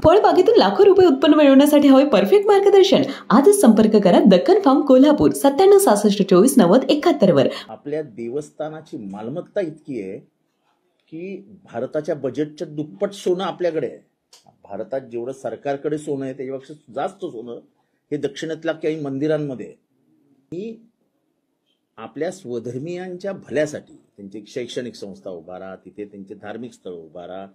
फळबागेतून लाखो रुपये उत्पन्न मिळवण्यासाठी हवे परफेक्ट मार्गदर्शन. आजच संपर्क करा दक्कन फार्म कोल्हापूर 9766409071 वर. आपल्या देवस्थानाची मालमत्ता इतकी आहे की भारताच्या बजेटच्या दुप्पट सोनं आपल्याकडे आहे. भारतात जेवढं सरकारकडे सोनं आहे त्याच्यापेक्षा जास्त सोनं हे दक्षिणेतल्या काही मंदिरांमध्ये आहे. ही आपल्या स्वधर्मीयांच्या भल्यासाठी त्यांची शैक्षणिक संस्था उभारा, तिथे त्यांचे धार्मिक स्थळ उभारा,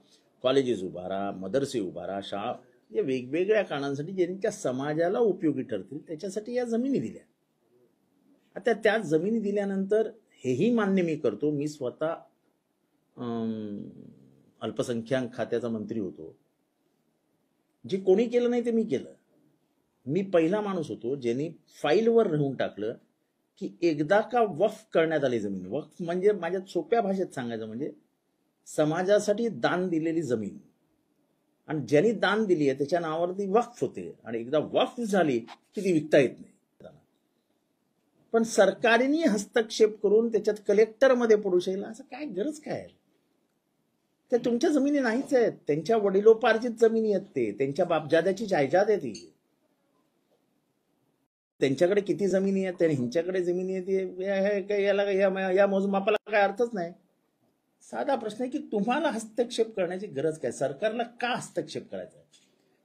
कॉलेजेस उभारा, मदरसे उभारा, शाळा, या वेगवेगळ्या कारणांसाठी ज्यांच्या समाजाला उपयोगी ठरतील त्याच्यासाठी या जमिनी दिल्या. आता त्या जमिनी दिल्यानंतर हेही मान्य मी करतो, मी स्वतः अल्पसंख्याक खात्याचा मंत्री होतो. जे कोणी केलं नाही ते मी केलं. मी पहिला माणूस होतो ज्यांनी फाईलवर राहून टाकलं की एकदा का वक्फ करण्यात आली जमीन. वक्फ म्हणजे माझ्या सोप्या भाषेत सांगायचं म्हणजे समाजासाठी दान दिलेली जमीन, आणि ज्यांनी दान दिली आहे त्याच्या नावावर ती वक्फ होते, आणि एकदा वक्फ झाली की ती विकता येत नाही. पण सरकारने हस्तक्षेप करून त्याच्यात कलेक्टरमध्ये पडू शकला असं काय गरज काय? त्या तुमच्या जमिनी नाहीच आहेत, त्यांच्या वडिलोपार्जित जमिनी आहेत, ते त्यांच्या बापजाद्याची जायदाद आहे ती. त्यांच्याकडे किती जमिनी आहेत आणि ह्यांच्याकडे जमिनी आहे या मोजमापाला काय अर्थच नाही. साधा प्रश्न आहे की तुम्हाला हस्तक्षेप करण्याची गरज काय? सरकारला का हस्तक्षेप करायचा?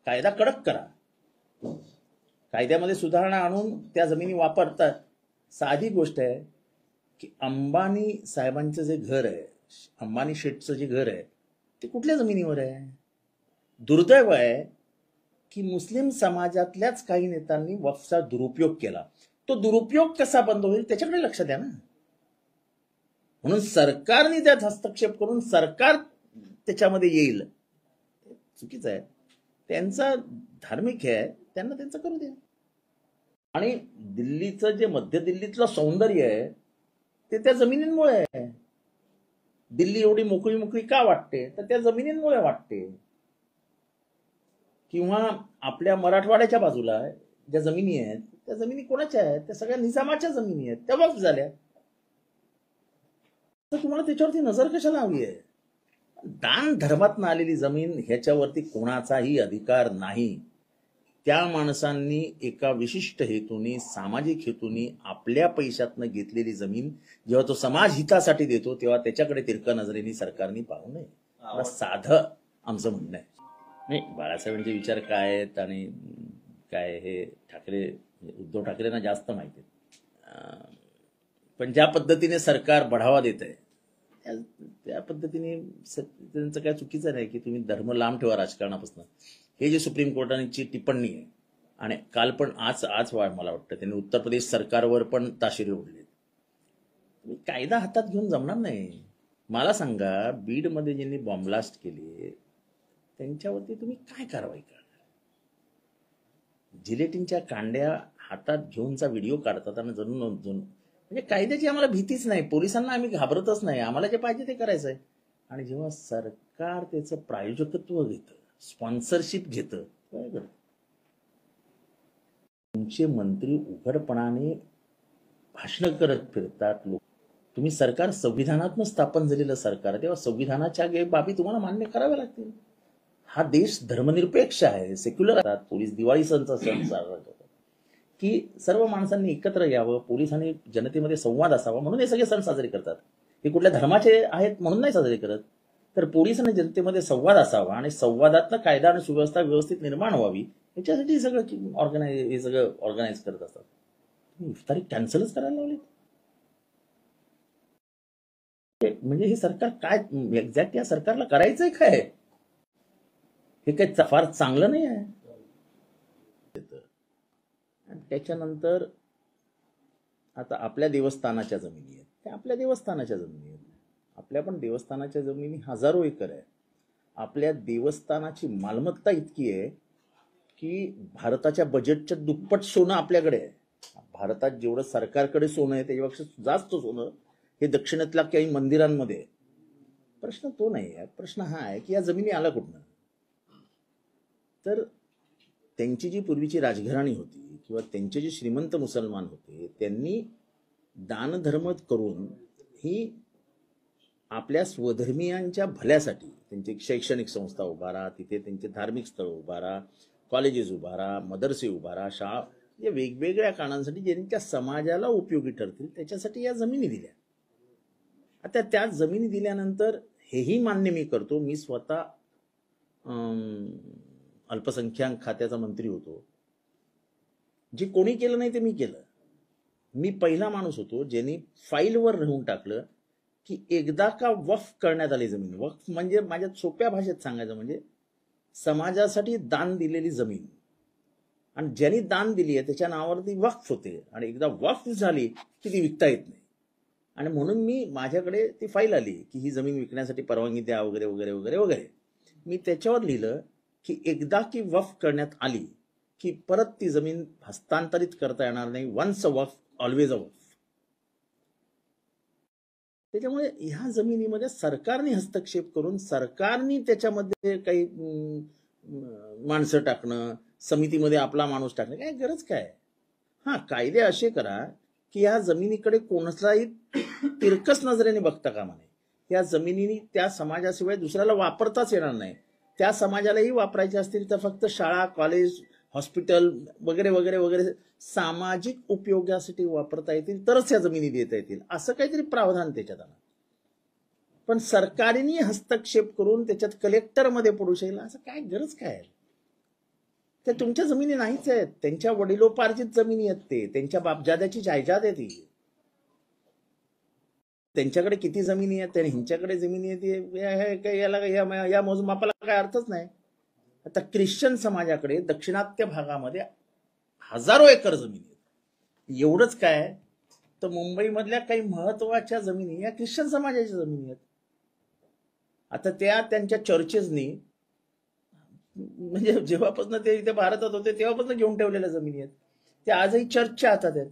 कायदा कडक करा, कायद्यामध्ये सुधारणा आणून त्या जमिनी वापरतात. साधी गोष्ट आहे की अंबानी साहेबांचं जे घर आहे, अंबानी शेठचं जे घर आहे ते कुठल्या जमिनीवर आहे? दुर्दैव आहे की मुस्लिम समाजातल्याच काही नेत्यांनी वक्फचा दुरुपयोग केला. तो दुरुपयोग कसा बंद होईल त्याच्याकडे लक्ष द्या ना. म्हणून सरकारने त्यात हस्तक्षेप करून सरकार त्याच्यामध्ये येईल चुकीचं आहे. त्यांचा धार्मिक आहे, त्यांना त्यांचं करू द्या. आणि दिल्लीचं जे मध्य दिल्लीतलं सौंदर्य आहे ते त्या जमिनींमुळे आहे. दिल्ली एवढी मोकळी मोकळी का वाटते तर त्या जमिनींमुळे वाटते. किंवा आपल्या मराठवाड्याच्या बाजूला ज्या जमिनी आहेत त्या जमिनी कोणाच्या आहेत? त्या सगळ्या निजामाच्या जमिनी आहेत, त्या वक्फ झाल्या. तर तुम्हाला त्याच्यावरती नजर कशाला हवी आहे? दान धर्मातनं आलेली जमीन ह्याच्यावरती कोणाचाही अधिकार नाही. त्या माणसांनी एका विशिष्ट हेतूने, सामाजिक हेतूने आपल्या पैशातनं घेतलेली जमीन जेव्हा तो समाज हितासाठी देतो तेव्हा त्याच्याकडे तिरका नजरेने सरकारने पाहू नये. साधं आमचं म्हणणं आहे. नाही, बाळासाहेबांचे विचार काय आहेत आणि काय हे उद्धव ठाकरेंना जास्त माहिती आहे. पण ज्या पद्धतीने सरकार बढावा देत आहे त्या पद्धतीने त्यांचं काय चुकीचं नाही की तुम्ही धर्म लांब ठेवा राजकारणापासून. हे जे सुप्रीम कोर्टाची टिप्पणी आहे, आणि काल पण आज मला वाटतं त्यांनी उत्तर प्रदेश सरकारवर पण ताशेरे ओढले. तुम्ही कायदा हातात घेऊन जमणार नाही. मला सांगा, बीडमध्ये ज्यांनी बॉम्बलास्ट केले त्यांच्यावरती तुम्ही काय कारवाई करणार? जिलेटिनच्या कांड्या हातात घेऊनचा व्हिडिओ काढतात आणि जणून म्हणजे कायद्याची आम्हाला भीतीच नाही, पोलिसांना आम्ही घाबरतच नाही, आम्हाला जे पाहिजे ते करायचं आहे. आणि जेव्हा सरकार त्याचं प्रायोजकत्व घेतं, स्पॉन्सरशिप घेतं, तुमचे मंत्री उघडपणाने भाषण करत फिरतात. लोक तुम्ही सरकार संविधानातून स्थापन झालेलं सरकार, तेव्हा संविधानाच्या बाबी तुम्हाला मान्य कराव्या लागतील. हा देश धर्मनिरपेक्ष आहे, सेक्युलर आहे. पोलीस दिवाळी सणचा सण साजरा करतात की सर्व माणसांनी एकत्र यावं, पोलिसांनी जनतेमध्ये संवाद असावा म्हणून हे सगळे सण साजरे करतात. हे कुठल्या धर्माचे आहेत म्हणून नाही साजरे करत, तर पोलिसांनी जनतेमध्ये संवाद असावा आणि संवादातनं कायदा आणि सुव्यवस्था व्यवस्थित निर्माण व्हावी याच्यासाठी सगळं ऑर्गनाईज करत असतात. इफ्तारी कॅन्सलच करायला लावली म्हणजे हे सरकार काय एक्झॅक्ट या सरकारला करायचंय काय? हे काही फार चांगलं नाही आहे. त्याच्यानंतर आता आपल्या देवस्थानाच्या जमिनी आहेत, त्या आपल्या देवस्थानाच्या जमिनी आहेत. आपल्या पण देवस्थानाच्या जमिनी हजारो एकर आहे. आपल्या देवस्थानाची मालमत्ता इतकी आहे की भारताच्या बजेटच्या दुप्पट सोनं आपल्याकडे आहे. भारतात जेवढं सरकारकडे सोनं आहे त्याच्यापेक्षा जास्त सोनं हे दक्षिणेतल्या काही मंदिरांमध्ये आहे. प्रश्न तो नाही आहे. प्रश्न हा आहे की या जमिनी आला कुठनं? तर त्यांची जी पूर्वीची राजघराणी होती किंवा त्यांचे जे श्रीमंत मुसलमान होते त्यांनी दानधर्म करून ही आपल्या स्वधर्मीयांच्या भल्यासाठी त्यांची शैक्षणिक संस्था उभारा, तिथे त्यांचे धार्मिक स्थळ उभारा, कॉलेजेस उभारा, मदरसे उभारा, शाळा, म्हणजे वेगवेगळ्या कारणांसाठी ज्यांच्या समाजाला उपयोगी ठरतील त्याच्यासाठी या जमिनी दिल्या. आता त्या जमिनी दिल्यानंतर हेही मान्य मी करतो, मी स्वतः अल्पसंख्याक खात्याचा मंत्री होतो. जे कोणी केलं नाही ते मी केलं. मी पहिला माणूस होतो ज्यांनी फाईलवर राहून टाकलं की एकदा का वक्फ करण्यात आली जमीन, वक्फ म्हणजे माझ्या सोप्या भाषेत सांगायचं म्हणजे समाजासाठी दान दिलेली जमीन, आणि ज्यांनी दान दिली आहे त्याच्या नावावरती वक्फ होते, आणि एकदा वक्फ झाली की ती विकता येत नाही. आणि म्हणून मी माझ्याकडे ती फाईल आली की ही जमीन विकण्यासाठी परवानगी द्या वगैरे वगैरे वगैरे वगैरे. मी त्याच्यावर लिहिलं की एकदा की वक्फ करण्यात आली की परत ती जमीन हस्तांतरित करता येणार नाही. Once a waqf always a waqf. त्याच्यामुळे ह्या जमिनीमध्ये सरकारने हस्तक्षेप करून सरकारने त्याच्यामध्ये काही माणसं टाकणं, समितीमध्ये आपला माणूस टाकणं, काय गरज काय? हा, कायदे असे करा की या जमिनीकडे कोणालाही तिरकस नजरेने बघता कामा नये. या जमिनीने त्या समाजाशिवाय दुसऱ्याला वापरताच येणार नाही. त्या समाजालाही वापरायचे असतील तर फक्त शाळा, कॉलेज, हॉस्पिटल वगैरे वगैरे वगैरे सामाजिक उपयोगासाठी वापरता येतील तरच या जमिनी देता येतील, असं काहीतरी प्रावधान त्याच्यात आणा. पण सरकारने हस्तक्षेप करून त्याच्यात कलेक्टरमध्ये पडू शकेल असं काय गरज काय? त्या तुमच्या जमिनी नाहीच आहेत, त्यांच्या वडिलोपार्जित जमिनी आहेत, ते त्यांच्या बापजाद्याची जायदाद आहे ती. त्यांच्याकडे किती जमिनी आहेत आणि ह्यांच्याकडे जमिनी आहेत याला या मोजमापाला काय अर्थच नाही. आता ख्रिश्चन समाजाकडे दाक्षिणात्य भागामध्ये हजारो एकर जमिनी आहेत. एवढंच काय तर मुंबईमधल्या काही महत्वाच्या जमिनी या ख्रिश्चन समाजाच्या जमिनी आहेत. आता त्या त्यांच्या चर्चेसनी म्हणजे जेव्हापासून ते इथे भारतात होते तेव्हापासून घेऊन ठेवलेल्या जमिनी आहेत. त्या आजही चर्चच्या हातात आहेत.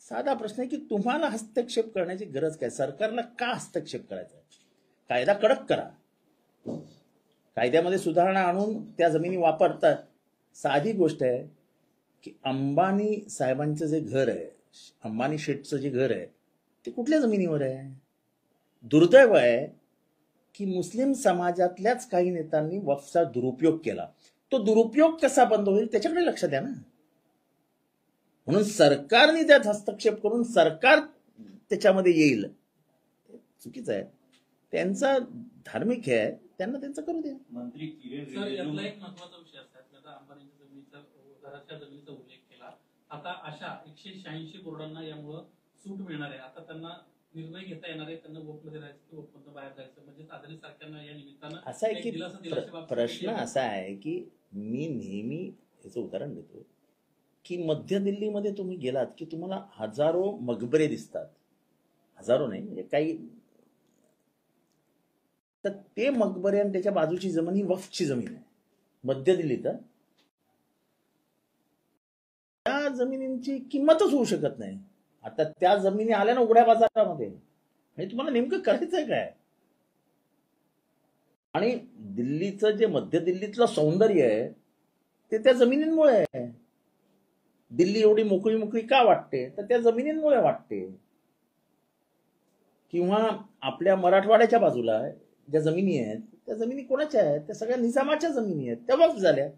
साधा प्रश्न आहे की तुम्हाला हस्तक्षेप करण्याची गरज काय? सरकारला का हस्तक्षेप करायचा? कायदा कडक करा, कायद्यामध्ये सुधारणा आणून त्या जमिनी वापरतात. साधी गोष्ट आहे की अंबानी साहेबांचं जे घर आहे, अंबानी शेठचं जे घर आहे ते कुठल्या जमिनीवर आहे? दुर्दैव आहे की मुस्लिम समाजातल्याच काही नेत्यांनी वक्फचा दुरुपयोग केला. तो दुरुपयोग कसा बंद होईल त्याच्याकडे लक्ष द्या ना. म्हणून सरकारने त्यात हस्तक्षेप करून सरकार त्याच्यामध्ये येईल चुकीचं आहे. त्यांचा धार्मिक हे आहे, त्यांना त्यांचं करू द्या. मंत्री सर, यातला एक महत्त्वाचा विषय असतात. आता अंबानीच्या जमिनीचा, घराच्या जमिनीचा उल्लेख केला. आता अशा 186 बोर्डांना यामुळे सूट मिळणार आहे. आता त्यांना निर्णय घेता येणार आहे, त्यांना वोटमध्ये राहायचं की वोटमधून बाहेर जायचं. म्हणजे आधुनिक सरकारनं या निमित्तानं असा आहे की प्रश्न असा आहे की मी नेहमी याचं उदाहरण देतो की मध्य दिल्लीमध्ये तुम्ही गेलात की तुम्हाला हजारो मकबरे दिसतात. हजारो नाही म्हणजे काही, तर ते मकबरे आणि त्याच्या बाजूची जमीन ही वक्फची जमीन आहे मध्य दिल्लीत. त्या जमिनींची किंमतच होऊ शकत नाही. आता त्या जमिनी आल्या ना उघड्या बाजारामध्ये, आणि तुम्हाला नेमकं करायचंय काय? आणि दिल्लीचं जे मध्य दिल्लीतलं सौंदर्य आहे ते त्या जमिनींमुळे आहे. दिल्ली एवढी मोकळी मोकळी का वाटते तर त्या जमिनींमुळे वाटते. किंवा आपल्या मराठवाड्याच्या बाजूला ज्या जमिनी आहेत त्या जमिनी कोणाच्या आहेत? त्या सगळ्या निजामाच्या जमिनी आहेत, त्या वक्फ झाल्या.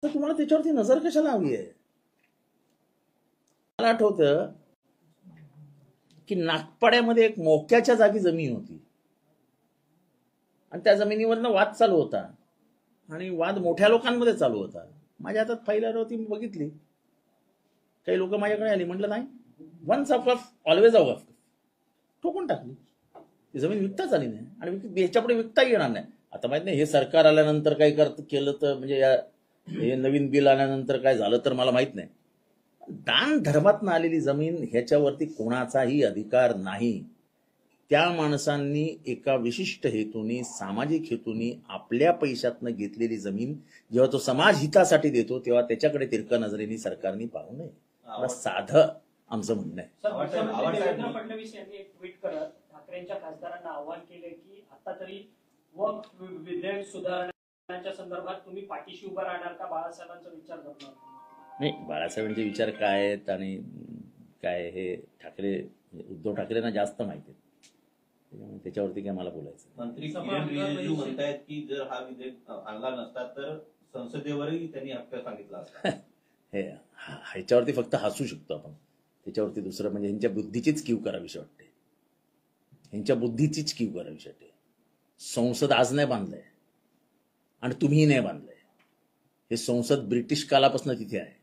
तर तुम्हाला त्याच्यावरती नजर कशाला हवी आहे? मला आठवतं की नागपाड्यामध्ये एक मोक्याच्या जागी जमीन होती आणि त्या जमिनीवरनं वाद चालू होता, आणि वाद मोठ्या लोकांमध्ये चालू होता. माझ्या हातात फाईल होती, मी बघितली. काही लोक माझ्याकडे आली, म्हटलं नाही, once a waqf always a वक्फ, ठोकून टाकली. ती जमीन विकताच आली नाही आणि याच्यापुढे विकताही येणार नाही. आता माहित नाही हे सरकार आल्यानंतर काय केलं तर, म्हणजे हे नवीन बिल आल्यानंतर काय झालं तर मला माहित नाही. दान धर्मातनं आलेली जमीन ह्याच्यावरती कोणाचाही अधिकार नाही. त्या माणसांनी एका विशिष्ट हेतूने, सामाजिक हेतूने आपल्या पैशातनं घेतलेली जमीन जेव्हा तो समाज हितासाठी देतो तेव्हा त्याच्याकडे तिरका नजरेने सरकारने पाहू नये. मला साधं आमचं म्हणणं आहे. देवेंद्र फडणवीस यांनी एक ट्विट करत ठाकरेंच्या खासदारांना आवाहन केले की आता तरी वक्फ विधेयक सुधारण्याच्या संदर्भात तुम्ही पाठीशी उभा राहणार का? बाळासाहेबांचा विचार करणार नाही, बाळासाहेबांचे विचार काय आहेत आणि काय हे ठाकरे उद्धव ठाकरेंना जास्त माहिती आहे, त्याच्यामुळे त्याच्यावरती काय मला बोलायचं. मंत्री किरण रिजिजू म्हणतायत की जर हा विधेयक आणला नसता तर संसदेवरही त्यांनी हक्क सांगितला असता. ह्याच्यावरती फक्त हसू शकतो आपण, त्याच्यावरती दुसरं म्हणजे ह्यांच्या बुद्धीचीच कीव करावीशी वाटते, ह्यांच्या बुद्धीचीच कीव करावीशी वाटते. संसद आज नाही बांधलंय आणि तुम्हीही नाही बांधलंय, हे संसद ब्रिटिश कालापासून तिथे आहे.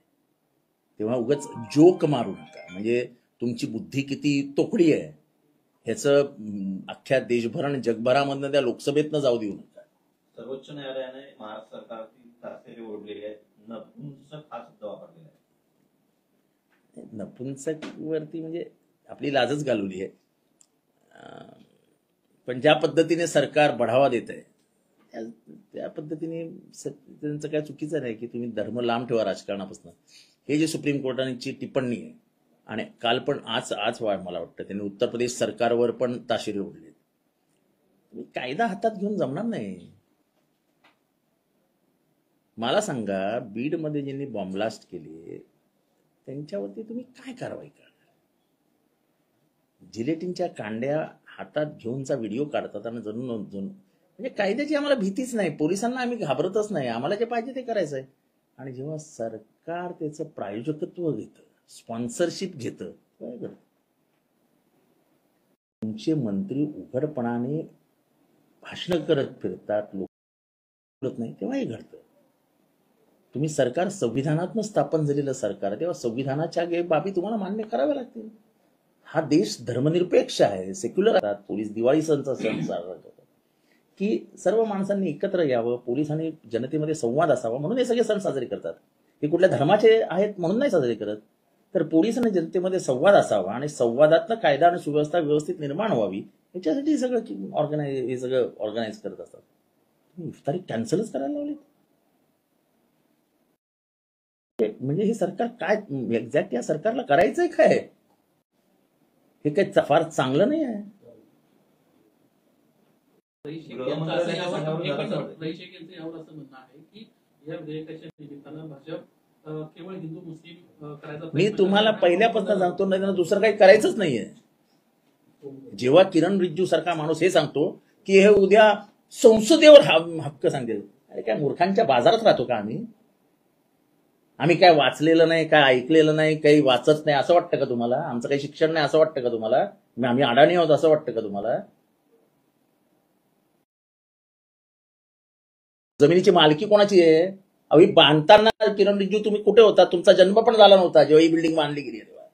तेव्हा उगाच जोक मारू नका, म्हणजे तुमची बुद्धी किती तोकडी आहे ह्याचं अख्ख्या देशभर आणि जगभरामधनं त्या लोकसभेतनं जाऊ देऊ नका. सर्वोच्च न्यायालयाने महाराष्ट्र सरकारची तासेरे ओढलेली आहे, नपुंसक हा शब्द वापरलेला आहे. नपुंसक वरती म्हणजे आपली लाजच घालवली आहे. पण ज्या पद्धतीने सरकार बढावा देत आहे त्या पद्धतीने त्यांचं काय चुकीचं नाही की तुम्ही धर्म लांब ठेवा राजकारणापासून. हे जे सुप्रीम कोर्टाची टिप्पणी आहे आणि काल पण आज मला वाटतं त्यांनी उत्तर प्रदेश सरकारवर पण ताशेरे ओढले. तुम्ही कायदा हातात घेऊन जमणार नाही. मला सांगा, बीडमध्ये ज्यांनी बॉम्बलास्ट केले त्यांच्यावरती तुम्ही काय कारवाई करणार? जिलेटिनच्या कांड्या हातात घेऊनचा व्हिडिओ काढतात आणि जणून म्हणजे कायद्याची आम्हाला भीतीच नाही, पोलिसांना आम्ही घाबरतच नाही, आम्हाला जे पाहिजे ते करायचं आहे. आणि जेव्हा सरकार त्याचं प्रायोजकत्व घेतं, स्पॉन्सरशिप घेतं, काय करतं? तुमचे मंत्री उघडपणाने भाषण करत फिरतात, लोक बोलत नाही, तेव्हा हे घडतं. तुम्ही सरकार संविधानातून स्थापन झालेलं सरकार, तेव्हा संविधानाच्या बाबी तुम्हाला मान्य कराव्या लागतील. हा देश धर्मनिरपेक्ष आहे, सेक्युलर असतात. पोलीस दिवाळी सणचा सण साजरा करतात की सर्व माणसांनी एकत्र यावं, पोलिसांनी जनतेमध्ये संवाद असावा म्हणून हे सगळे सण साजरे करतात. हे कुठल्या धर्माचे आहेत म्हणून नाही साजरे करत, तर पोलिसांनी जनतेमध्ये संवाद असावा आणि संवादातनं कायदा आणि सुव्यवस्था व्यवस्थित निर्माण व्हावी याच्यासाठी हे सगळं ऑर्गनाईज करत असतात. इफ्तारी कॅन्सलच करायला लावली म्हणजे हे सरकार काय एक्झॅक्ट या सरकारला करायचंय काय? हे काही फार चांगलं नाही आहे. रहीशेख यांचं यावर असं म्हणणं आहे की या विधेयकाच्या निमित्तानं भाजप केवळ हिंदू मुस्लिम करायचा. मी तुम्हाला पहिल्यापासून सांगतो, नाही दुसरं काही करायचंच नाहीये. जेव्हा किरण रिजिजू सारखा माणूस हे सांगतो की हे उद्या संसदेवर हक्क सांगेल, अरे काय मूर्खांच्या बाजारात राहतो का आम्ही काय वाचलेलं नाही, काय ऐकलेलं नाही, काही वाचत नाही असं वाटतं का तुम्हाला? आमचं काही शिक्षण नाही असं वाटतं का तुम्हाला? आम्ही अडाणी आहोत असं वाटतं का तुम्हाला? जमिनीची मालकी कोणाची आहे? अहो, बांधताना किरण रिजिजू तुम्ही कुठे होता? तुमचा जन्म पण झाला नव्हता जेव्हा ही बिल्डिंग बांधली गेली तेव्हा.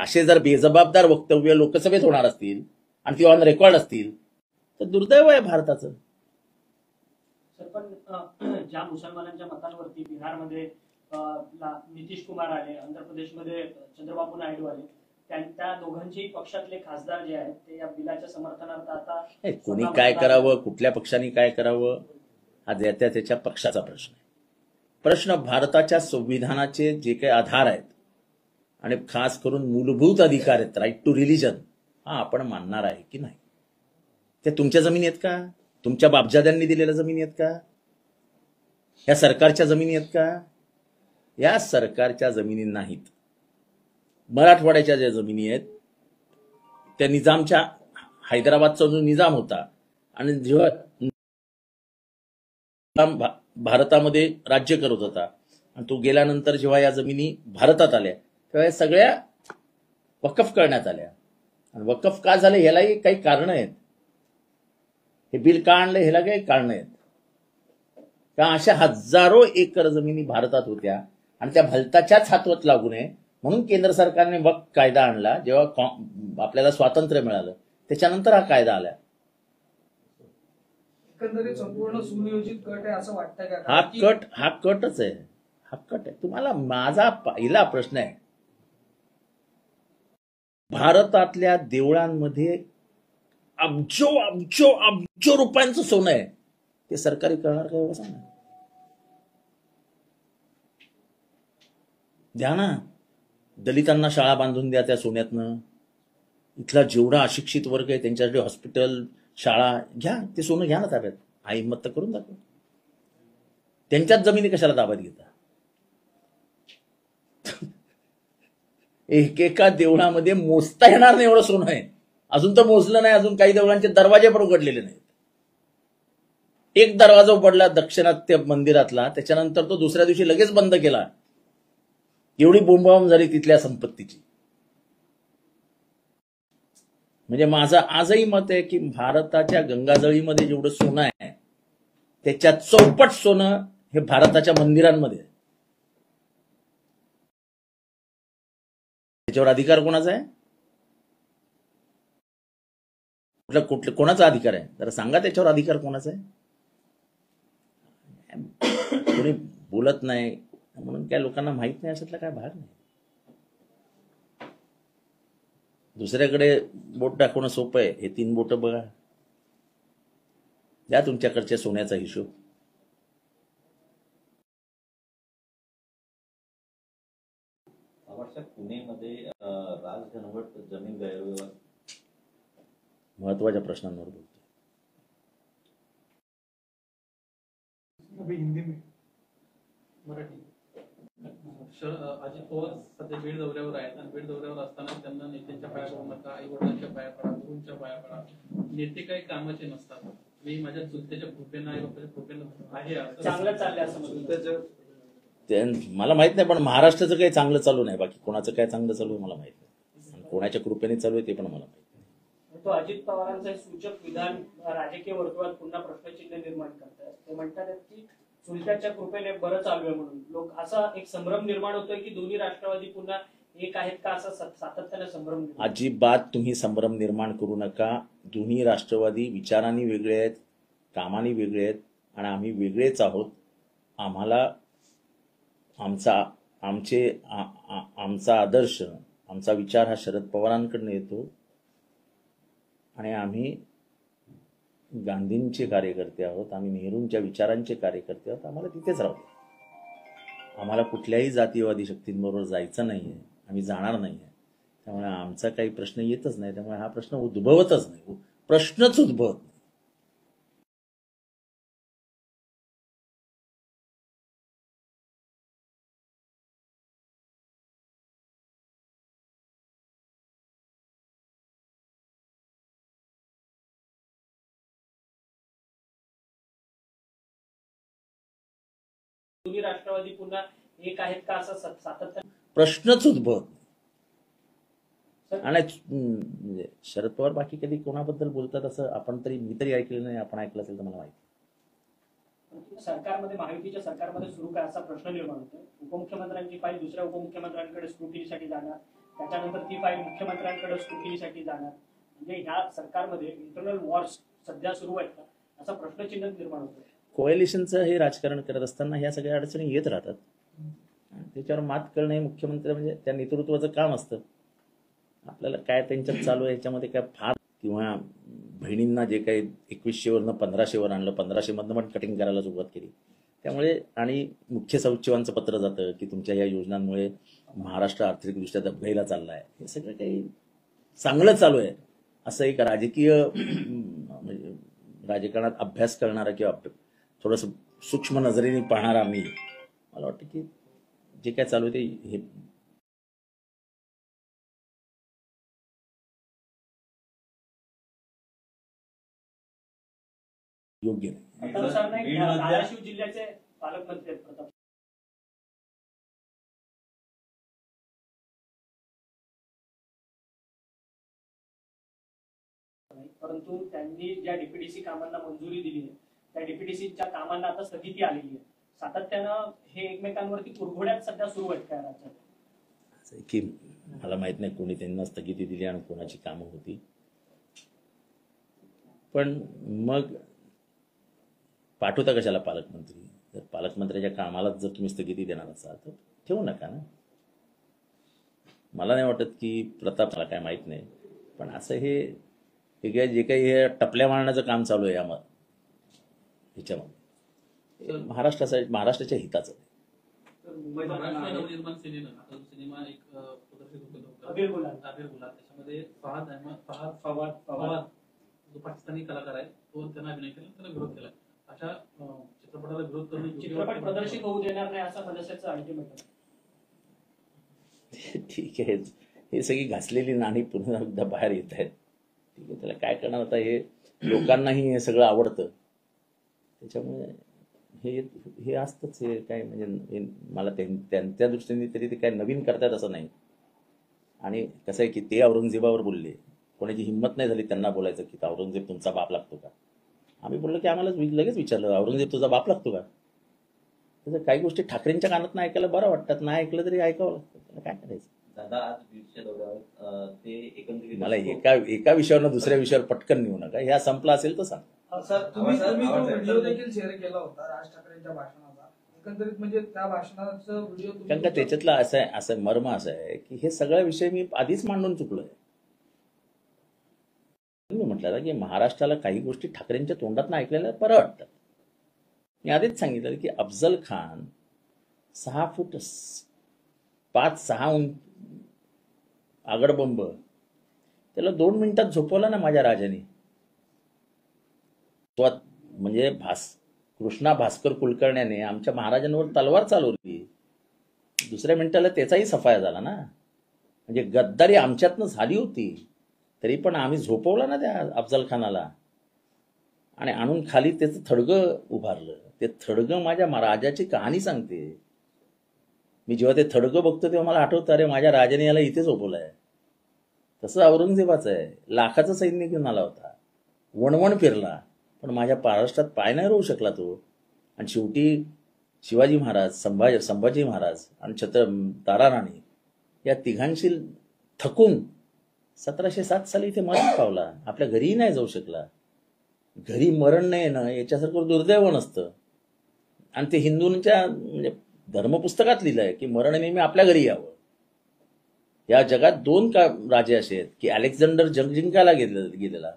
असे जर बेजबाबदार वक्तव्य लोकसभेत होणार असतील आणि ती ऑन रेकॉर्ड असतील तर दुर्दैव आहे भारताचं. पण ज्या मुसलमानांच्या मतांवरती बिहारमध्ये नितीश कुमार आले, आंध्र प्रदेशमध्ये चंद्रबाबू नायडू आले, त्या दोघांच्याही पक्षातले खासदार जे आहेत ते या बिलाच्या समर्थनार्थ आता कोणी काय करावं, कुठल्या पक्षाने काय करावं हा त्याच्या पक्षाचा प्रश्न आहे. प्रश्न भारताच्या संविधानाचे जे काही आधार आहेत आणि खास करून मूलभूत अधिकार आहेत, राईट टू रिलिजन, हा आपण मानणार आहे की नाही? ते तुमच्या जमिनी आहेत का? तुमच्या बापजाद्यांनी दिलेल्या जमिनी आहेत का? या सरकारच्या जमिनी आहेत का? या सरकारच्या जमिनी नाहीत. मराठवाड्याच्या ज्या जमिनी आहेत त्या निजामच्या, हैदराबादचा जो निजाम होता आणि जेव्हा भारतामध्ये राज्य करत होता आणि तो गेल्यानंतर जेव्हा या जमिनी भारतात आल्या तेव्हा या सगळ्या वकफ करण्यात आल्या. आणि वकफ का झाले ह्यालाही काही कारणं आहेत. हे बिल का आणलं ह्याला काही कारणं आहेत का? अशा हजारो एकर जमिनी भारतात होत्या आणि त्या भलताच्याच हातवत लागू नये म्हणून केंद्र सरकारने वक्फ कायदा आणला. जेव्हा आपल्याला स्वातंत्र्य मिळालं त्याच्यानंतर हा कायदा आला. एकंदरीत संपूर्ण सुनियोजित कट आहे असं वाटतंय का? हा कटच आहे. हा कट आहे. तुम्हाला माझा पहिला प्रश्न आहे, भारतातल्या देवळांमध्ये अब्जो अब्जो अब्जो रुपयांचं सोनं आहे, ते सरकारी करणार काय एवढं सांगा? द्या ना, दलितांना शाळा बांधून द्या त्या सोन्यातनं. इथला जेवढा अशिक्षित वर्ग आहे त्यांच्यासाठी हॉस्पिटल, शाळा घ्या, ते सोनं घ्या ना ताब्यात. हा हिंमत तर करून दाखव. त्यांच्याच जमिनी कशाला ताब्यात घेता? एकेका देवळामध्ये मोजता येणार नाही एवढं सोनं आहे. अजून तर मोजलं नाही, अजून काही देवळांचे दरवाजे पण उघडलेले नाहीत. एक दरवाजा उघडला दक्षिणात्य मंदिरातला, त्याच्यानंतर तो दुसऱ्या दिवशी लगेच बंद केला. एवढी बोंबाबोंब झाली तिथल्या संपत्तीची. म्हणजे माझं आजही मत आहे की भारताच्या गंगाजळीमध्ये जेवढं सोनं आहे त्याच्या चौपट सोनं हे भारताच्या मंदिरांमध्ये आहे. त्याच्यावर अधिकार कोणाचा आहे? कुठलं कोणाचा अधिकार आहे जरा सांगा. त्याच्यावर अधिकार कोणाचा आहे? कोणी बोलत नाही म्हणून काय लोकांना माहित नाही अशातला काय भाग नाही. दुसऱ्याकडे बोट दाखवणं सोपं आहे. हे 3 बोट बघा, द्या तुमच्याकडच्या सोन्याचा हिशोब. पुणेमध्ये राजघनवट जमीन गैरव्यवहार महत्वाच्या प्रश्नांवर बोलतो. हिंदी में मराठी. अजित पवार सध्या बीड दौऱ्यावर आहेत आणि बीड दौऱ्यावर असताना त्यांना नेत्यांच्या पाया पडू नका, आई वडिलांच्या पाया पडा, गुरूंच्या पाया पडा. नेते काही कामाचे नसतात. मी माझ्या चुलत्याच्या कृपेनं, आई बापाच्या कृपेनं आहे असं चांगलं चाललंय असं म्हणतो. मला माहित नाही, पण महाराष्ट्राचं काही चांगलं चालू नाही. बाकी कोणाचं काय चांगलं चालू आहे मला माहित नाही. कोणाच्या कृपेने चालू आहे ते पण मला माहित नाही. तो अजित पवारांचं सूचक विधान राजकीय वर्तुळात पुन्हा प्रश्नचिन्ह निर्माण करतात. ते म्हणतात की चुलत्याच्या कृपेने बरं चालू आहे म्हणून. लोक असा एक संभ्रम निर्माण होतोय की दोन्ही राष्ट्रवादी पुन्हा एक आहेत का, असा सातत्याने संभ्रम. अजिबात तुम्ही संभ्रम निर्माण करू नका. दोन्ही राष्ट्रवादी विचारांनी वेगळे आहेत, कामानी वेगळे आहेत आणि आम्ही वेगळेच आहोत. आम्हाला आमचा आदर्श, आमचा विचार हा शरद पवारांकडून येतो आणि आम्ही गांधींचे कार्यकर्ते आहोत, आम्ही नेहरूंच्या विचारांचे कार्यकर्ते आहोत. आम्हाला तिथेच राहू. आम्हाला कुठल्याही जातीयवादी शक्तींबरोबर जायचं नाहीये, आम्ही जाणार नाहीये. त्यामुळे आमचा काही प्रश्न येतच नाही. त्यामुळे हा प्रश्न उद्भवतच नाही, प्रश्नच उद्भवत नाही. दोन्ही राष्ट्रवादी पुन्हा एक आहेत का, असा सातत्याने प्रश्नच उद्भवत नाही. आणि म्हणजे शरद पवार बाकी कधी कोणाबद्दल बोलतात असं मी तरी ऐकलं नाही. आपण ऐकलं असेल तर मला माहिती. सरकारमध्ये, महायुतीच्या सरकारमध्ये सुरू काय असा प्रश्न निर्माण होतो. उपमुख्यमंत्र्यांची फाईल दुसऱ्या उपमुख्यमंत्र्यांकडे स्क्रुटिनीसाठी जाणार, त्याच्यानंतर ती फाईल मुख्यमंत्र्यांकडे स्क्रुटिनीसाठी जाणार. म्हणजे ह्या सरकारमध्ये इंटरनल वॉर्स सध्या सुरू आहेत का, असा प्रश्नचिन्ह निर्माण होतो. कोएलिशनचं हे राजकारण करत असताना ह्या सगळ्या अडचणी येत राहतात. त्याच्यावर मात करणं हे मुख्यमंत्री म्हणजे त्या नेतृत्वाचं काम असतं. आपल्याला काय त्यांच्यात चालू आहे याच्यामध्ये काय फार, किंवा बहिणींना जे काही 2100वरनं 1500वर आणलं, 1500मधनं पण कटिंग करायला सुरुवात केली. त्यामुळे आणि मुख्य सचिवांचं पत्र जातं की तुमच्या या योजनांमुळे महाराष्ट्र आर्थिकदृष्ट्या दबघाईला चालला आहे. हे सगळं काही चांगलं चालू आहे असं एक राजकीय म्हणजे राजकारणात अभ्यास करणारा किंवा थोडंसं सूक्ष्म नजरेने पाहणारा मी, मला वाटतं की जे काय चालू आहे ते हे योग्य नाही. धाराशिव जिल्ह्याचे पालकमंत्री आहेत प्रताप, परंतु त्यांनी ज्या डीपीडीसी कामांना मंजुरी दिली आहे त्या डीपीडीसीच्या कामांना आता स्थगिती आलेली आहे. सातत्यानं हे एकमेकांवरती कुरघोड्यात सध्या सुरू आहेत काय राज्यात, की मला माहित नाही कोणी त्यांना स्थगिती दिली आणि कोणाची कामं होती. पण मग पाठवता कशाला पालकमंत्री? जर पालकमंत्र्याच्या कामाला जर तुम्ही स्थगिती देणार असाल तर ठेवू नका ना. मला नाही वाटत की प्रताप, मला काय माहित नाही, पण असं हे जे काही हे टपल्या मारण्याचं काम चालू आहे ह्याच्यामध्ये महाराष्ट्राच्या हिताचं. महाराष्ट्र नवनिर्माण सेनेनं सिनेमा एक प्रदर्शित होतो अबीर गुलाल, त्याच्यामध्ये फवाद जो पाकिस्तानी कलाकार आहे तो त्यांना अभिनय केला, त्याला विरोध केला. अशा चित्रपटाला विरोध करून चित्रपट प्रदर्शित होऊ देणार नाही असं मनसेचं अल्टिमेटम. ठीक आहे, हे सगळी घासलेली नाणी पुन्हा एकदा बाहेर येत आहेत. ठीक आहे, त्याला काय करणार आता. हे लोकांनाही हे सगळं आवडतं, त्याच्यामुळे हे हे असतंच. हे काय म्हणजे मला त्यांच्या दृष्टीने तरी ते काय नवीन करतात असं नाही. आणि कसं आहे की ते औरंगजेबावर बोलले, कोणाची हिंमत नाही झाली त्यांना बोलायचं की औरंगजेब तुमचा बाप लागतो का. आम्ही बोललो की आम्हाला लगेच विचारलं, औरंगजेब तुझा बाप लागतो का. तसं काही गोष्टी ठाकरेंच्या कानात नाही ऐकायला बरं वाटतात, नाही ऐकलं तरी ऐकावं लागतं, त्याला काय करायचं. दादा आज बीडच्या दौऱ्यावर ते एकंदरीत मला एका विषयावर दुसऱ्या विषयावर पटकन नेऊ नका. ह्या संपला असेल तर सांग. सर तुम्ही तो व्हिडिओ देखील शेअर केला होता राज ठाकरेंच्या भाषणाचा. एकंदरीत म्हणजे त्या भाषणाचा व्हिडिओ कारण का त्याच्यातलं असं मर्म असं आहे की हे सगळा विषय मी आधीच मांडून चुकलोय. मी म्हटलं ना की महाराष्ट्राला काही गोष्टी ठाकरेंच्या तोंडात ऐकलेल्या बरं वाटतात. मी आधीच सांगितलं की अफजल खान 6 फूट 5-6 आगडबंब, त्याला 2 मिनिटात झोपवला ना माझ्या राजाने. म्हणजे कृष्णा भास्कर कुलकर्ण्याने आमच्या महाराजांवर तलवार चालवली, दुसऱ्या मिनिटाला त्याचाही सफाया झाला ना. म्हणजे गद्दारी आमच्यातनं झाली होती, तरी पण आम्ही झोपवला ना त्या अफजल खानाला, आणि आणून खाली त्याचं थडगं उभारलं. ते थडगं माझ्या राजाची कहाणी सांगते. मी जेव्हा ते थडगं बघतो तेव्हा मला आठवतं, अरे माझ्या राजाने याला इथे झोपवलंय. तसं औरंगजेबाचं आहे. लाखाचं सैन्य घेऊन आला होता, वणवण फिरला, पण माझ्या महाराष्ट्रात पाय नाही राहू शकला तो. आणि शेवटी शिवाजी महाराज, संभाजी महाराज आणि ताराराणी या तिघांशी थकून 1707 साली इथे मरण पावला. आपल्या घरीही नाही जाऊ शकला. घरी मरण नाही येणं याच्यासारखं दुर्दैव नसतं. आणि ते हिंदूंच्या म्हणजे धर्मपुस्तकात लिहिलं आहे की मरण नेहमी आपल्या घरी यावं. या जगात 2 राजे असे आहेत की अलेक्झांडर जग जिंकायला गेलेला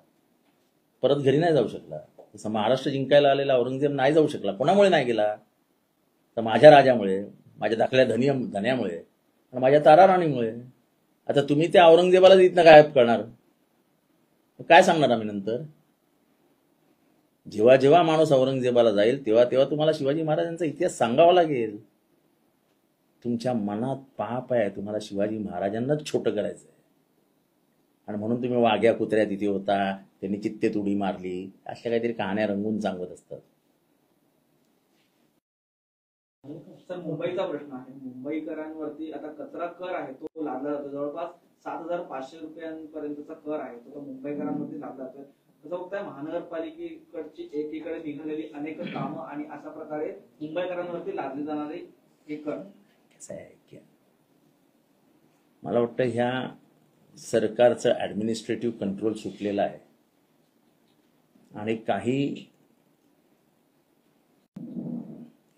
परत घरी नाही जाऊ शकला. तसं महाराष्ट्र जिंकायला आलेला औरंगजेब नाही जाऊ शकला. कोणामुळे नाही गेला तर माझ्या राजामुळे, माझ्या दाखल्या धन्यामुळे आणि माझ्या ताराराणीमुळे. आता तुम्ही त्या औरंगजेबाला इथनं गायब करणार, काय सांगणार आम्ही नंतर. जेव्हा जेव्हा माणूस औरंगजेबाला जाईल तेव्हा तेव्हा तुम्हाला शिवाजी महाराजांचा इतिहास सांगावा लागेल. तुमच्या मनात पाप आहे, तुम्हाला शिवाजी महाराजांनाच छोटं करायचं आहे. आणि म्हणून तुम्ही वाघ्या कुत्र्या तिथे होता, त्यांनी चित्तेत उडी मारली, अशा काहीतरी कहाण्या रंगून सांगत असतात. सर मुंबईचा प्रश्न आहे. मुंबईकरांवरती आता कचरा कर आहे तो लादला जातो. जवळपास 7,500 रुपयांपर्यंतचा कर आहे तो मुंबईकरांवरती लादला जातोय. तसं बघताय महानगरपालिकेकडची एकीकडे निघालेली अनेक कामं आणि अशा प्रकारे मुंबईकरांवरती लादले जाणारे हे कर. कसं आहे की मला वाटतं ह्या सरकारचं ऍडमिनिस्ट्रेटिव्ह कंट्रोल सुटलेलं आहे आणि काही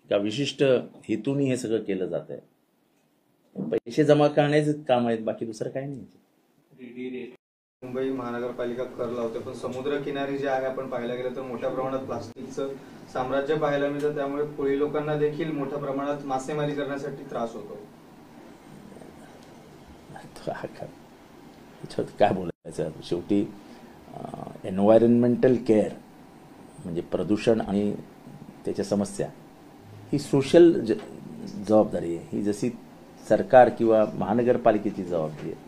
एका विशिष्ट हेतूने हे सगळं केलं जात आहे. पैसे जमा करण्याचे काम आहेत, बाकी दुसरं काही नाही. मुंबई महानगरपालिका कर लावते, पण समुद्रकिनारी जे आहे आपण पाहायला गेलं तर मोठ्या प्रमाणात प्लास्टिकचं साम्राज्य पाहायला मिळतं. त्यामुळे कोळी लोकांना देखील मोठ्या प्रमाणात मासेमारी करण्यासाठी त्रास होतो. काय बोलायचं, शेवटी एन्व्हायरमेंटल केअर म्हणजे प्रदूषण आणि त्याच्या समस्या ही सोशल जबाबदारी आहे. ही जशी सरकार किंवा महानगरपालिकेची जबाबदारी आहे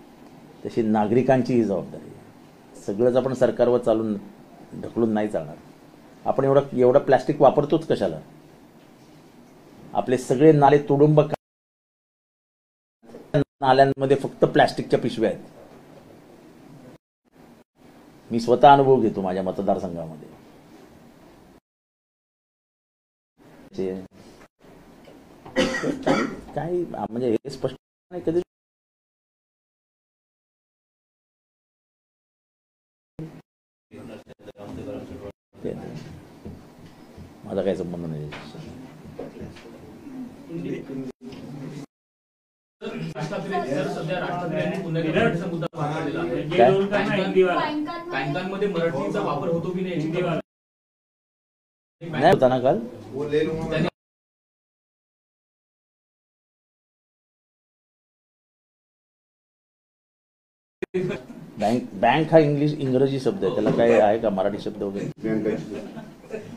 तशी नागरिकांची ही जबाबदारी आहे. सगळंच आपण सरकारवर चालून ढकलून नाही चालणार. आपण एवढं प्लॅस्टिक वापरतोच कशाला. आपले सगळे नाले तुडुंब नाल्यांमध्ये फक्त प्लॅस्टिकच्या पिशव्या आहेत. मी स्वतः अनुभव घेतो माझ्या मतदारसंघामध्ये. काही म्हणजे हे स्पष्ट नाही कधी माझा काही संबंध नाही. मराठीचा वापर होतो की नाही होता ना काल. बँक हा इंग्रजी शब्द आहे, त्याला काय आहे का मराठी शब्द वगैरे.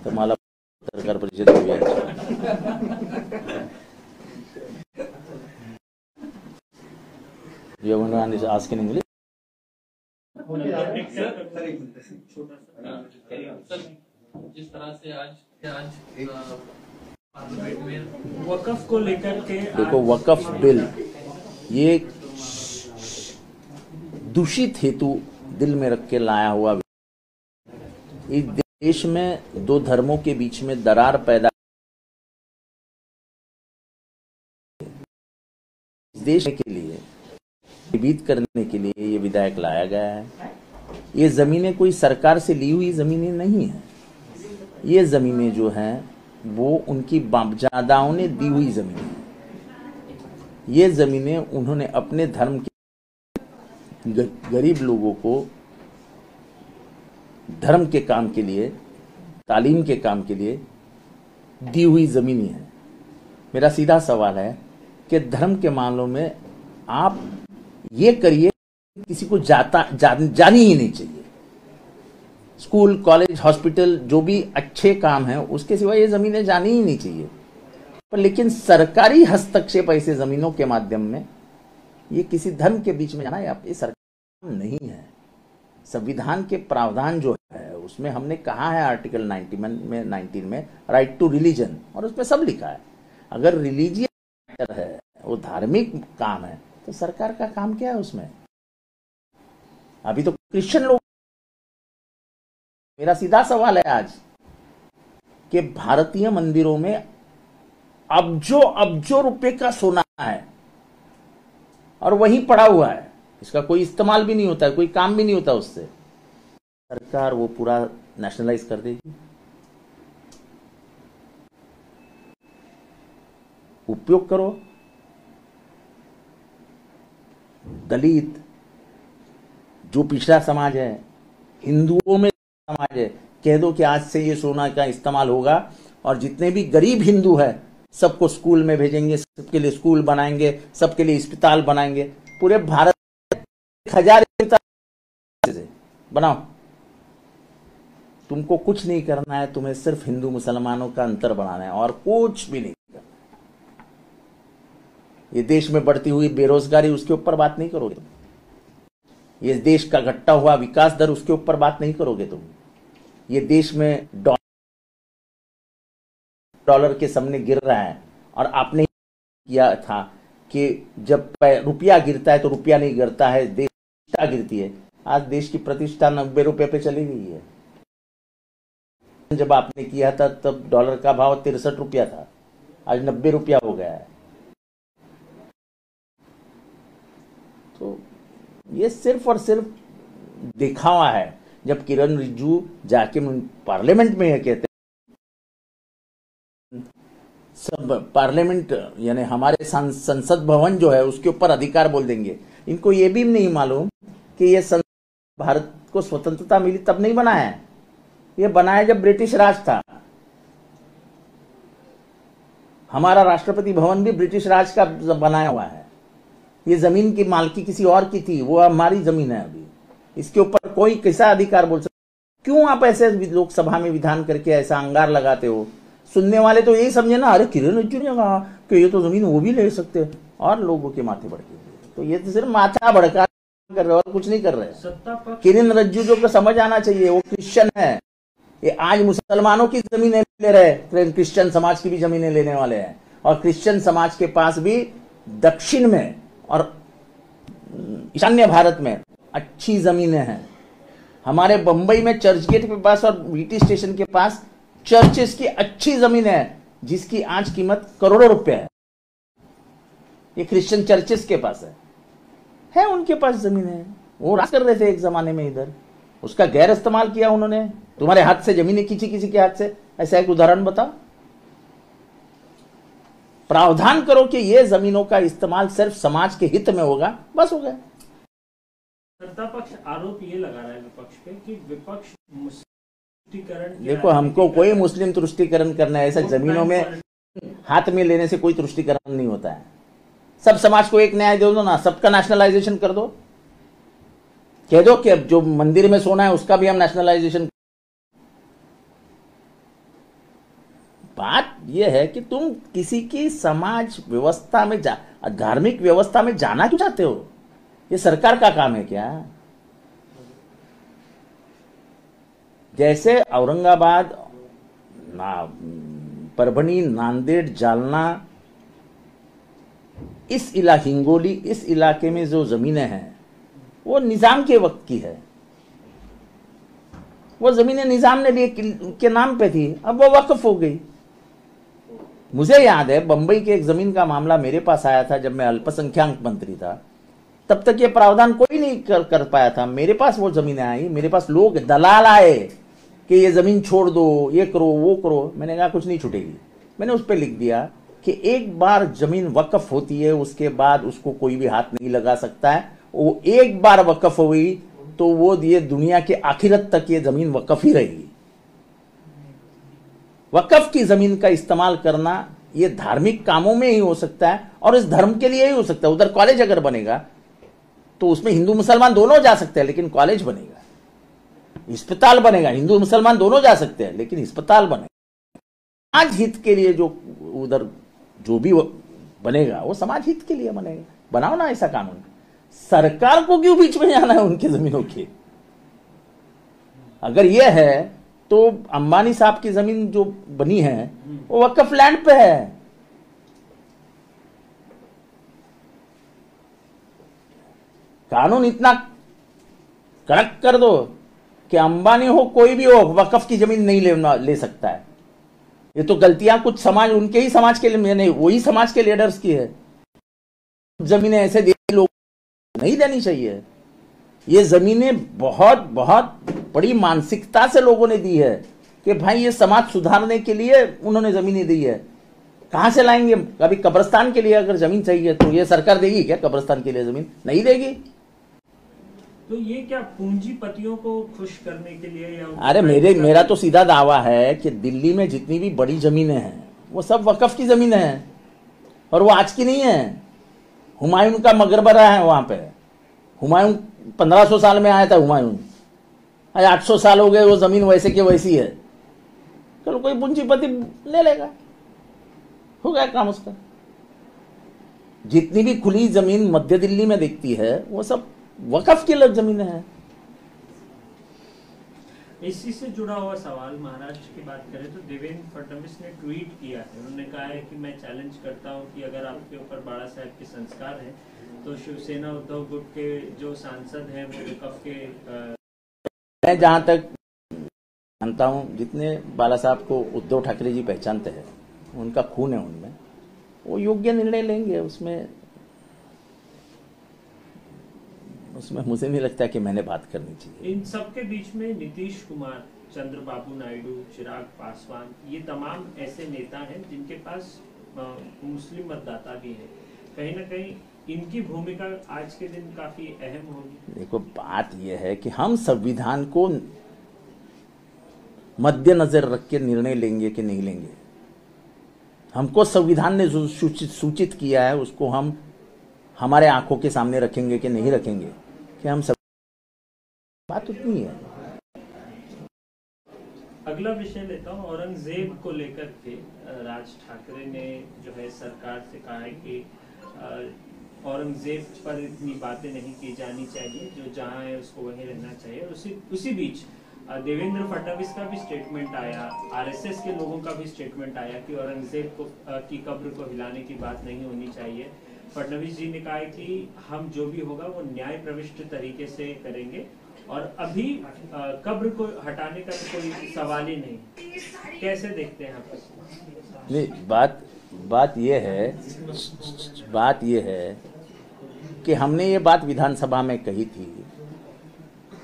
तर मला पत्रकार परिषद घेऊया. You want to ask in English? Sir, जिस तरह से आज पार्लियामेंट में वक्फ को लेकर के देखो, वक्फ बिल ये दूषित हेतु दिल में रख के लाया हुआ इस देश में दो धर्मों के बीच में दरार पैदा, इस देश के लिए विभेद करने के लिए ये विधेयक लाया गया है। ये जमीनें कोई सरकार से ली हुई जमीनें नहीं है। ये जमीनें जो हैं वो उनकी बापजादाओं ने दी हुई जमीनें हैं। ये जमीनें उन्होंने अपने धर्म के गरीब लोगों को धर्म के काम के लिए, तालीम के काम के लिए दी हुई जमीनें हैं। मेरा सीधा सवाल है कि धर्म के मामलों में आप ये करिए, किसी को जानी ही नहीं चाहिए। स्कूल, कॉलेज, हॉस्पिटल, जो भी अच्छे काम हैं उसके सिवा ये जमीनें जानी ही नहीं चाहिए। पर लेकिन सरकारी हस्तक्षेप ऐसे जमीनों के माध्यम में ये किसी धर्म के बीच में जाना, ये सरकार नहीं है। संविधान के प्रावधान जो है उसमें हमने कहा है आर्टिकल 19 में राइट टू रिलीजन, और उसमें सब लिखा है। अगर रिलीजियस मैटर है, वो धार्मिक काम है, तो सरकार का काम क्या है उसमें? अभी तो क्रिश्चियन लोग, मेरा सीधा सवाल है आज कि भारतीय मंदिरों में अब्जों रुपए का सोना है और वहीं पड़ा हुआ है, इसका कोई इस्तेमाल भी नहीं होता है, कोई काम भी नहीं होता उससे। सरकार वो पूरा नेशनलाइज कर देगी, उपयोग करो। दलित, जो पिछड़ा समाज है, हिंदुओं में समाज है, कह दो कि आज से ये सोना का इस्तेमाल होगा और जितने भी गरीब हिंदू है सबको स्कूल में भेजेंगे, सबके लिए स्कूल बनाएंगे, सबके लिए अस्पताल बनाएंगे। पूरे भारत 1000 अस्पताल बनाओ। तुमको कुछ नहीं करना है, तुम्हें सिर्फ हिंदू मुसलमानों का अंतर बढ़ाना है और कुछ भी नहीं करना। ये देश में बढ़ती हुई बेरोजगारी, उसके ऊपर बात नहीं करोगे तुम। ये देश का घटता हुआ विकास दर, उसके ऊपर बात नहीं करोगे तुम। ये देश में डॉलर के सामने गिर रहा है, और आपने किया था कि जब रुपया गिरता है तो रुपया नहीं गिरता है, देश प्रतिष्ठा गिरती है। आज देश की प्रतिष्ठा 90 रुपए पे चली गई है। जब आपने किया था तब डॉलर का भाव 63 रुपया था, आज 90 रुपया हो गया है। तो ये सिर्फ और सिर्फ दिखावा है। जब किरण रिजिजू जाके पार्लियामेंट में कहते सब पार्लियामेंट यानी हमारे संसद भवन जो है उसके ऊपर अधिकार बोल देंगे। इनको ये भी नहीं मालूम कि ये भारत को स्वतंत्रता मिली तब नहीं बना है, ये बना है जब ब्रिटिश राज था। हमारा राष्ट्रपति भवन भी ब्रिटिश राज का बनाया हुआ है। ये जमीन की मालकी किसी और की थी, वो हमारी जमीन है। अभी इसके ऊपर कोई कैसा अधिकार बोल सकता? क्यों आप ऐसे लोकसभा में विधान करके ऐसा अंगार लगाते हो? सुनने वाले तो यही समझे ना, अरे किरण रिजिजू ने कहा कि ये तो जमीन वो भी ले सकते हैं, और लोगों के माथे भड़के। तो ये तो सिर्फ माथा भड़का कर रहे और कुछ नहीं कर रहे। किरण रिजिजू को समझ आना चाहिए, वो क्रिश्चियन है। ये आज मुसलमानों की जमीनें ले रहे, क्रिश्चियन समाज की भी जमीनें लेने वाले हैं। और क्रिश्चियन समाज के पास भी दक्षिण में और ईशान्य भारत में अच्छी जमीनें हैं। हमारे बंबई में चर्च गेट के पास और वीटी स्टेशन के पास चर्चेस की अच्छी जमीन है, जिसकी आज कीमत करोड़ों रुपए है। ये क्रिश्चियन चर्चेस के पास है उनके पास जमीन है। वो राज कर रहे थे एक जमाने में इधर, उसका गैर इस्तेमाल किया उन्होंने। तुम्हारे हाथ से जमीनें खींची किसी के हाथ से, ऐसा एक उदाहरण बताओ। प्रावधान करो कि ये जमीनों का इस्तेमाल सिर्फ समाज के हित में होगा, बस हो गया। सत्ता पक्ष आरोप ये लगा रहा है विपक्ष पे कि विपक्ष तुष्टिकरण, देखो हमको कोई मुस्लिम तुष्टिकरण करना है, ऐसा जमीनों में हाथ में लेने से कोई तुष्टिकरण नहीं होता है। सब समाज को एक न्याय दे दो ना, सबका नेशनलाइजेशन कर दो। कह दो कि अब जो मंदिर में सोना है उसका भी हम नेशनलाइजेशन। बात यह है कि तुम किसी की समाज व्यवस्था में धार्मिक व्यवस्था में जाना क्यों चाहते हो? ये सरकार का काम है क्या? जैसे औरंगाबाद, परभणी, नांदेड़, जालना, हिंगोली, इस इलाके में जो जमीनें हैं वो निजाम के वक्त की है। वो जमीनें निजाम ने लिए के नाम पे थी, अब वो वक्फ हो गई। मुझे याद है बंबई के एक जमीन का मामला मेरे पास आया था जब मैं अल्पसंख्यक मंत्री था। तब तक ये प्रावधान कोई नहीं कर पाया था। मेरे पास वो जमीनें आई, मेरे पास लोग दलाल आए कि ये जमीन छोड़ दो, ये करो, वो करो। मैंने कहा कुछ नहीं छूटेगी। मैंने उस पर लिख दिया कि एक बार जमीन वक्फ होती है उसके बाद उसको कोई भी हाथ नहीं लगा सकता है। वो एक बार वक्फ हो गई तो वो ये दुनिया के आखिरत तक ये जमीन वक्फ ही रहेगी। वक्फ की जमीन का इस्तेमाल करना ये धार्मिक कामों में ही हो सकता है और इस धर्म के लिए ही हो सकता है। उधर कॉलेज अगर बनेगा तो उसमें हिंदू मुसलमान दोनों जा सकते हैं, लेकिन कॉलेज बनेगा। अस्पताल बनेगा, हिंदू मुसलमान दोनों जा सकते हैं, लेकिन अस्पताल बनेगा। समाज हित के लिए जो उधर जो भी बनेगा वो समाज हित के लिए बनेगा। बनाओ ना ऐसा कानून। सरकार को क्यों बीच में जाना है उनकी जमीनों के? अगर यह है तो अंबानी साहब की जमीन जो बनी है वो वक्फ लैंड पे है। कानून इतना कड़क कर दो कि अंबानी हो कोई भी हो वक्फ की जमीन नहीं ले सकता है। ये तो गलतियां कुछ समाज, उनके ही समाज के लिए नहीं, वही समाज के लीडर्स की है। जमीनें ऐसे लोग नहीं देनी चाहिए। ये जमीनें बहुत बहुत बड़ी मानसिकता से लोगों ने दी है कि भाई ये समाज सुधारने के लिए उन्होंने जमीनें दी है। कहां से लाएंगे? कभी कब्रिस्तान के लिए अगर जमीन चाहिए तो ये सरकार देगी क्या? कब्रिस्तान के लिए जमीन नहीं देगी। तो ये क्या पूंजीपतियों को खुश करने के लिए या? अरे मेरा तो सीधा दावा है कि दिल्ली में जितनी भी बड़ी जमीनें हैं वो सब वक्फ की जमीनें हैं और वो आज की नहीं है। हुमायूं का मकबरा है वहां पे। हुमायूं 1500 साल में आया था हुमायूं। 800 साल हो गए, वो जमीन वैसे की वैसी है। चलो कोई पूंजीपति ले लेगा, हो गया काम उसका। जितनी भी खुली जमीन मध्य दिल्ली में दिखती है वो सब वक्फ की जमीनें हैं। इसी से जुड़ा हुआ सवाल, महाराष्ट्र की बात करें तो देवेंद्र फडणवीस ने ट्वीट किया है। उन्होंने कहा है कि मैं चैलेंज करता हूं कि अगर आपके ऊपर बाला साहेब के संस्कार हैं तो शिवसेना उद्धव गुट के जो सांसद हैं वो वक्फ के मैं जहां तक जानता हूं, जितने बाला साहब को उद्धव ठाकरे जी पहचानते हैं, उनका खून है उनमें, वो योग्य निर्णय लेंगे। उसमें मुझे नहीं लगता कि मैंने बात करनी चाहिए। इन सबके बीच में नीतीश कुमार, चंद्रबाबू नायडू, चिराग पासवान, ये तमाम ऐसे नेता हैं जिनके पास मुस्लिम मतदाता भी हैं। कहीं ना कहीं इनकी भूमिका आज के दिन काफी अहम होगी। देखो, बात यह है कि हम संविधान को मद्देनजर रख के निर्णय लेंगे कि नहीं लेंगे। हमको संविधान ने जो सूचित किया है उसको हम हमारे आंखों के सामने रखेंगे कि नहीं रखेंगे, कि हम सब, बात उतनी है। अगला विषय लेता हूँ, औरंगजेब को लेकर के राज ठाकरे ने जो है सरकार से कहा है कि औरंगजेब पर इतनी बातें नहीं की जानी चाहिए, जो जहाँ है उसको वहीं रहना चाहिए। उसी बीच देवेंद्र फडणवीस का भी स्टेटमेंट आया, आरएसएस के लोगों का भी स्टेटमेंट आया कि औरंगजेब की कब्र को हिलाने की बात नहीं होनी चाहिए। फडणवीस जी ने कहा है कि हम जो भी होगा वो न्याय प्रविष्ट तरीके से करेंगे और अभी कब्र को हटाने का तो कोई सवाल ही नहीं। कैसे देखते हैं आप? नहीं, बात यह है कि हमने ये बात विधानसभा में कही थी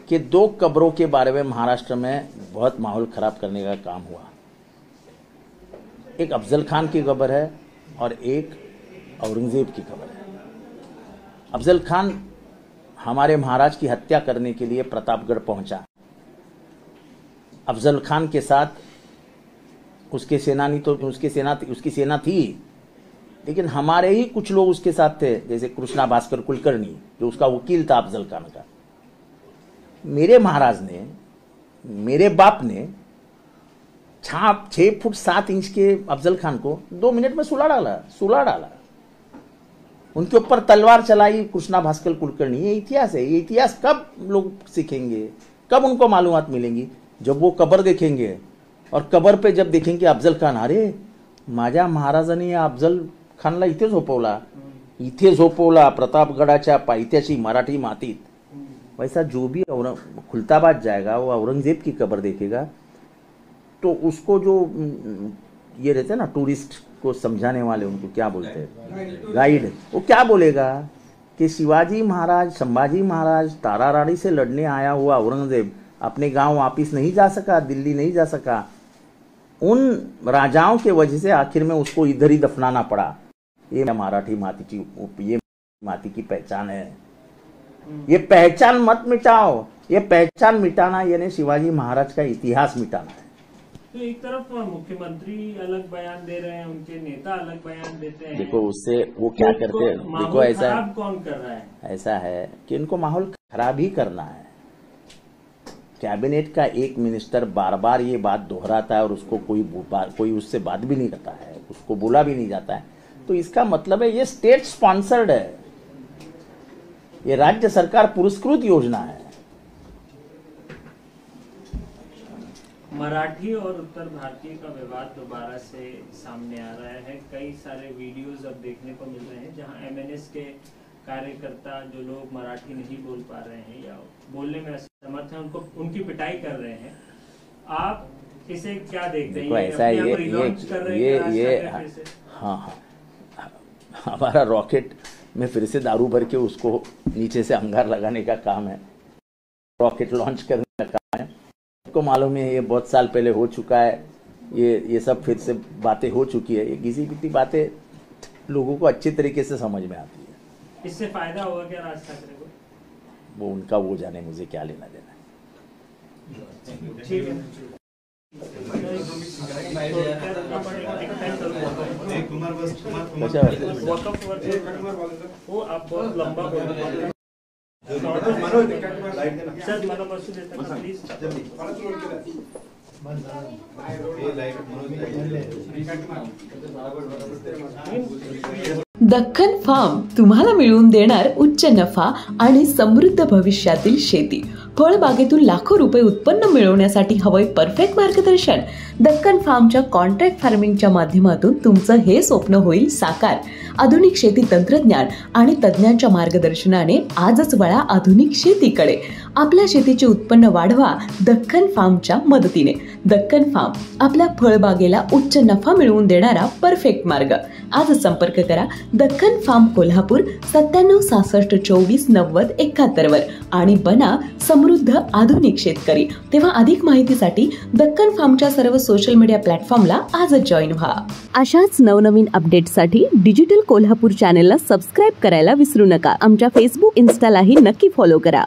कि 2 कब्रों के बारे में महाराष्ट्र में बहुत माहौल खराब करने का काम हुआ। एक अफजल खान की कब्र है और एक औरंगजेब की कब्र है। अफजल खान हमारे महाराज की हत्या करने के लिए प्रतापगढ़ पहुंचा। अफजल खान के साथ उसकी सेना थी, लेकिन हमारे ही कुछ लोग उसके साथ थे, जैसे कृष्णा भास्कर कुलकर्णी जो उसका वकील था अफजल खान का। मेरे महाराज ने, मेरे बाप ने 6 फुट 7 इंच के अफजल खान को 2 मिनट में सुला डाला। उनके ऊपर तलवार चलाई कृष्णा भास्कर कुलकर्णी। ये इतिहास है। ये इतिहास कब लोग सीखेंगे, कब उनको मालूमात मिलेंगी? जब वो कबर देखेंगे और कबर पे जब देखेंगे अफजल खान, अरे माझ्या महाराजांनी या अफजल खानला इथे झोपवला प्रतापगडाच्या पायथ्याशी मराठी मातीत। वैसा जो भी खुलताबाद जाएगा वो औरंगजेब की कब्र देखेगा तो उसको जो ये रहते हैं ना टूरिस्ट को समझाने वाले, उनको क्या बोलते हैं, गाइड, वो क्या बोलेगा कि शिवाजी महाराज, संभाजी महाराज, तारा रानी से लड़ने आया हुआ औरंगजेब अपने गांव वापिस नहीं जा सका, दिल्ली नहीं जा सका। उन राजाओं के वजह से आखिर में उसको इधर ही दफनाना पड़ा। ये मराठी माती की, ये माती की पहचान है। ये पहचान मत मिटाओ। ये पहचान मिटाना यानी शिवाजी महाराज का इतिहास मिटाना है। तो एक तरफ मुख्यमंत्री अलग बयान दे रहे हैं, उनके नेता अलग बयान देते हैं। देखो उससे वो क्या करते हैं, देखो ऐसा है, कौन कर रहा है? ऐसा है कि इनको माहौल खराब ही करना है। कैबिनेट का एक मिनिस्टर बार बार ये बात दोहराता है और उसको कोई उससे बात भी नहीं करता है, उसको बोला भी नहीं जाता है, तो इसका मतलब है ये स्टेट स्पॉन्सर्ड है, ये राज्य सरकार पुरस्कृत योजना है। मराठी और उत्तर भारतीय का विवाद दोबारा से सामने आ रहा है। कई सारे वीडियोस अब देखने को मिल रहे हैं जहां एमएनएस के कार्यकर्ता, जो लोग मराठी नहीं बोल पा रहे हैं या बोलने में असमर्थ हैं, उनकी पिटाई कर रहे हैं। आप इसे क्या देखते हैं? ऐसा ये हाँ, हमारा रॉकेट में फिर से दारू भर के उसको नीचे से अंगार लगाने का काम है, रॉकेट लॉन्च करने का काम है। आपको मालूम है ये बहुत साल पहले हो चुका है, ये सब फिर से बातें हो चुकी है। ये घिसी पिटी बातें लोगों को अच्छी तरीके से समझ में आती है। इससे फायदा होगा क्या राज ठाकरे को? वो उनका वो जाने, मुझे क्या लेना देना है। ठीक है। वो आप बहुत लंबा सर, मला बसू देता का प्लीज? दख्खन फार्म तुम्हाला मिळवून देणार उच्च नफा आणि समृद्ध भविष्यातील शेती। फळबागेतून लाखो रुपये उत्पन्न मिळवण्यासाठी हवंय परफेक्ट मार्गदर्शन। दख्खन फार्मच्या कॉन्ट्रॅक्ट फार्मिंगच्या माध्यमातून तुमचं हे स्वप्न होईल साकार। आधुनिक शेती तंत्रज्ञान आणि तज्ञांच्या मार्गदर्शनाने आजच वळा आधुनिक शेतीकडे। आपल्या शेतीचे उत्पन्न वाढवा दख्खन फार्मच्या मदतीने। दख्खन फार्म आपल्या फळबागेला उच्च नफा मिळवून देणारा परफेक्ट मार्ग। आज संपर्क करा दख्खन फार्म कोल्हापूर 97 66 24 90 71 वर आणि बना समृद्ध आधुनिक शेतकरी। तेव्हा अधिक माहितीसाठी दख्खन फार्मच्या सर्व सोशल मीडिया प्लॅटफॉर्मला आजच जॉईन व्हा। अशाच नवनवीन अपडेट्ससाठी डिजिटल कोल्हापूर चॅनेलला सबस्क्राइब करायला विसरू नका। आमच्या फेसबुक, इन्स्टालाही नक्की फॉलो करा।